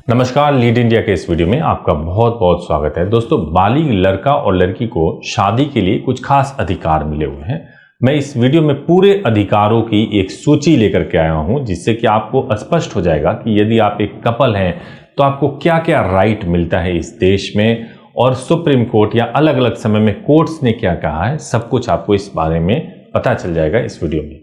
नमस्कार, lead India के इस वीडियो में आपका बहुत बहुत स्वागत है। दोस्तों, बालिग लड़का और लड़की को शादी के लिए कुछ खास अधिकार मिले हुए हैं। मैं इस वीडियो में पूरे अधिकारों की एक सूची लेकर के आया हूं, जिससे कि आपको स्पष्ट हो जाएगा कि यदि आप एक कपल हैं तो आपको क्या क्या राइट मिलता है इस देश में, और सुप्रीम कोर्ट या अलग अलग समय में कोर्ट्स ने क्या कहा है, सब कुछ आपको इस बारे में पता चल जाएगा इस वीडियो में।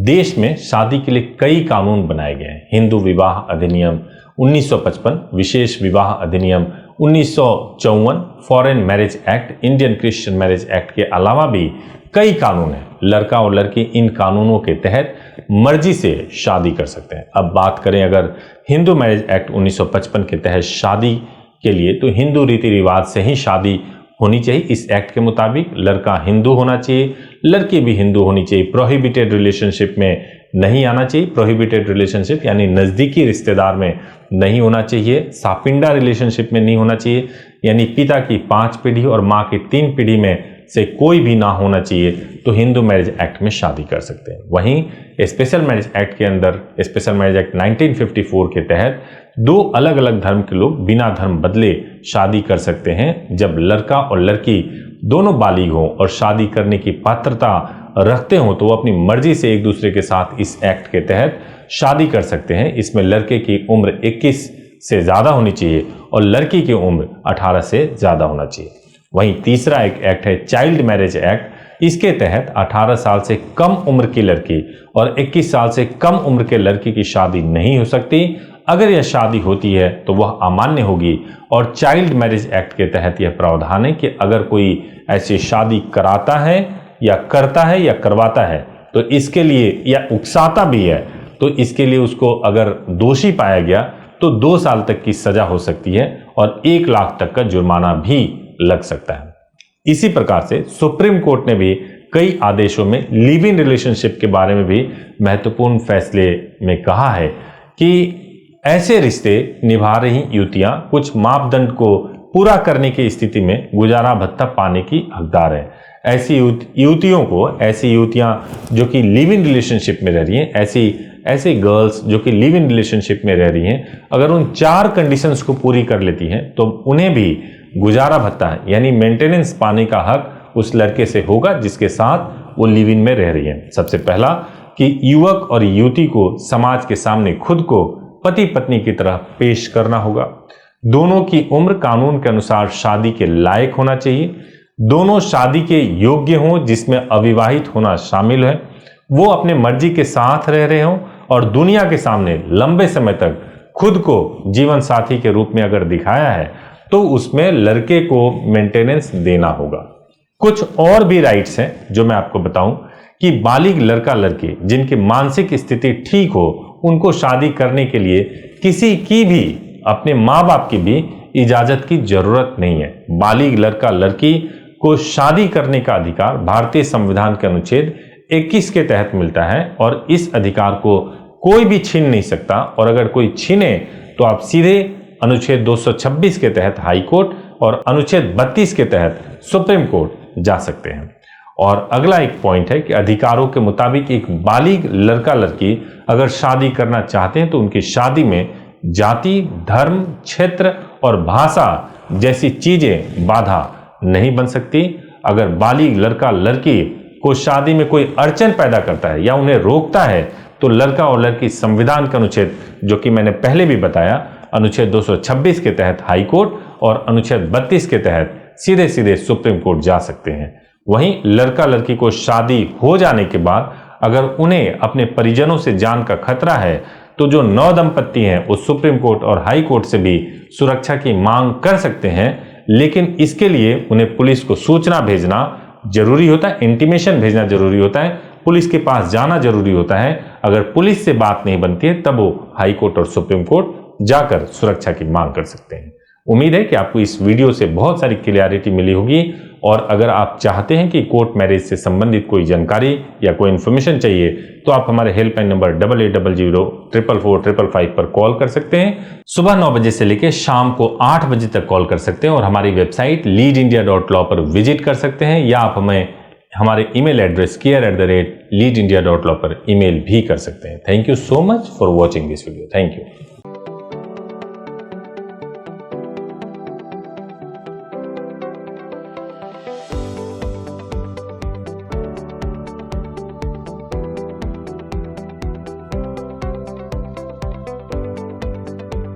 देश में शादी के लिए कई कानून बनाए गए हैं। हिंदू विवाह अधिनियम 1955, विशेष विवाह अधिनियम 1954, foreign marriage act, Indian Christian marriage act के अलावा भी कई कानून हैं। लड़का और लड़की इन कानूनों के तहत मर्जी से शादी कर सकते हैं। अब बात करें अगर हिंदू मैरिज एक्ट 1955 के तहत शादी के लिए, तो हिंदू रीति रिवाज से ही शादी होनी चाहिए। इस एक्ट के मुताबिक लड़का हिंदू होना चाहिए, लड़की भी हिंदू होनी चाहिए। प्रोहिबिटेड रिलेशनशिप में नहीं आना चाहिए। प्रोहिबिटेड रिलेशनशिप यानी नज़दीकी रिश्तेदार में नहीं होना चाहिए। सापिंडा रिलेशनशिप में नहीं होना चाहिए, यानी पिता की 5 पीढ़ी और माँ की 3 पीढ़ी में से कोई भी ना होना चाहिए, तो हिंदू मैरिज एक्ट में शादी कर सकते हैं। वहीं स्पेशल मैरिज एक्ट के अंदर, स्पेशल मैरिज एक्ट 1954 के तहत 2 अलग अलग धर्म के लोग बिना धर्म बदले शादी कर सकते हैं। जब लड़का और लड़की दोनों बालिग हों और शादी करने की पात्रता रखते हों, तो वो अपनी मर्जी से एक दूसरे के साथ इस एक्ट के तहत शादी कर सकते हैं। इसमें लड़के की उम्र 21 से ज़्यादा होनी चाहिए और लड़की की उम्र 18 से ज़्यादा होना चाहिए। वहीं तीसरा एक एक्ट है चाइल्ड मैरिज एक्ट। इसके तहत 18 साल से कम उम्र की लड़की और 21 साल से कम उम्र के लड़के की शादी नहीं हो सकती। अगर यह शादी होती है तो वह अमान्य होगी। और चाइल्ड मैरिज एक्ट के तहत यह प्रावधान है कि अगर कोई ऐसी शादी कराता है या करता है या करवाता है, तो इसके लिए, या उकसाता भी है, तो इसके लिए उसको अगर दोषी पाया गया तो 2 साल तक की सजा हो सकती है और 1 लाख तक का जुर्माना भी लग सकता है। इसी प्रकार से सुप्रीम कोर्ट ने भी कई आदेशों में लिव इन रिलेशनशिप के बारे में भी महत्वपूर्ण फैसले में कहा है कि ऐसे रिश्ते निभा रही युवतियां कुछ मापदंड को पूरा करने की स्थिति में गुजारा भत्ता पाने की हकदार है। ऐसी युवतियां जो कि लिव इन रिलेशनशिप में रह रही हैं, ऐसी गर्ल्स जो कि लिव इन रिलेशनशिप में रह रही हैं, अगर उन 4 कंडीशंस को पूरी कर लेती हैं तो उन्हें भी गुजारा भत्ता यानी मेंटेनेंस पाने का हक उस लड़के से होगा जिसके साथ वो लिव इन में रह रही है। सबसे पहला कि युवक और युवती को समाज के सामने खुद को पति पत्नी की तरह पेश करना होगा। दोनों की उम्र कानून के अनुसार शादी के लायक होना चाहिए। दोनों शादी के योग्य हों, जिसमें अविवाहित होना शामिल है। वो अपने मर्जी के साथ रह रहे हों और दुनिया के सामने लंबे समय तक खुद को जीवन साथी के रूप में अगर दिखाया है, तो उसमें लड़के को मेंटेनेंस देना होगा। कुछ और भी राइट्स हैं जो मैं आपको बताऊं कि बालिग लड़का लड़की जिनकी मानसिक स्थिति ठीक हो, उनको शादी करने के लिए किसी की भी, अपने माँ बाप की भी इजाजत की जरूरत नहीं है। बालिग लड़का लड़की को शादी करने का अधिकार भारतीय संविधान के अनुच्छेद 21 के तहत मिलता है और इस अधिकार को कोई भी छीन नहीं सकता। और अगर कोई छीने तो आप सीधे अनुच्छेद 226 के तहत हाई कोर्ट और अनुच्छेद 32 के तहत सुप्रीम कोर्ट जा सकते हैं। और अगला एक पॉइंट है कि अधिकारों के मुताबिक एक बालिग लड़का लड़की अगर शादी करना चाहते हैं तो उनकी शादी में जाति, धर्म, क्षेत्र और भाषा जैसी चीजें बाधा नहीं बन सकती। अगर बालिग लड़का लड़की को शादी में कोई अड़चन पैदा करता है या उन्हें रोकता है, तो लड़का और लड़की संविधान का अनुच्छेद, जो कि मैंने पहले भी बताया, अनुच्छेद 226 के तहत हाई कोर्ट और अनुच्छेद 32 के तहत सीधे सीधे सुप्रीम कोर्ट जा सकते हैं। वहीं लड़का लड़की को शादी हो जाने के बाद अगर उन्हें अपने परिजनों से जान का खतरा है, तो जो नव दंपत्ति हैं वो सुप्रीम कोर्ट और हाई कोर्ट से भी सुरक्षा की मांग कर सकते हैं। लेकिन इसके लिए उन्हें पुलिस को सूचना भेजना जरूरी होता है, इंटीमेशन भेजना जरूरी होता है, पुलिस के पास जाना जरूरी होता है। अगर पुलिस से बात नहीं बनती है, तब वो हाई कोर्ट और सुप्रीम कोर्ट जाकर सुरक्षा की मांग कर सकते हैं। उम्मीद है कि आपको इस वीडियो से बहुत सारी क्लियरिटी मिली होगी। और अगर आप चाहते हैं कि कोर्ट मैरिज से संबंधित कोई जानकारी या कोई इन्फॉर्मेशन चाहिए, तो आप हमारे हेल्पलाइन नंबर 8800444555 पर कॉल कर सकते हैं। सुबह 9 बजे से लेकर शाम को 8 बजे तक कॉल कर सकते हैं और हमारी वेबसाइट leadindia.law पर विजिट कर सकते हैं, या आप हमें हमारे ईमेल एड्रेस care@leadindia.law पर ईमेल भी कर सकते हैं। Thank you so much for watching this video. Thank you.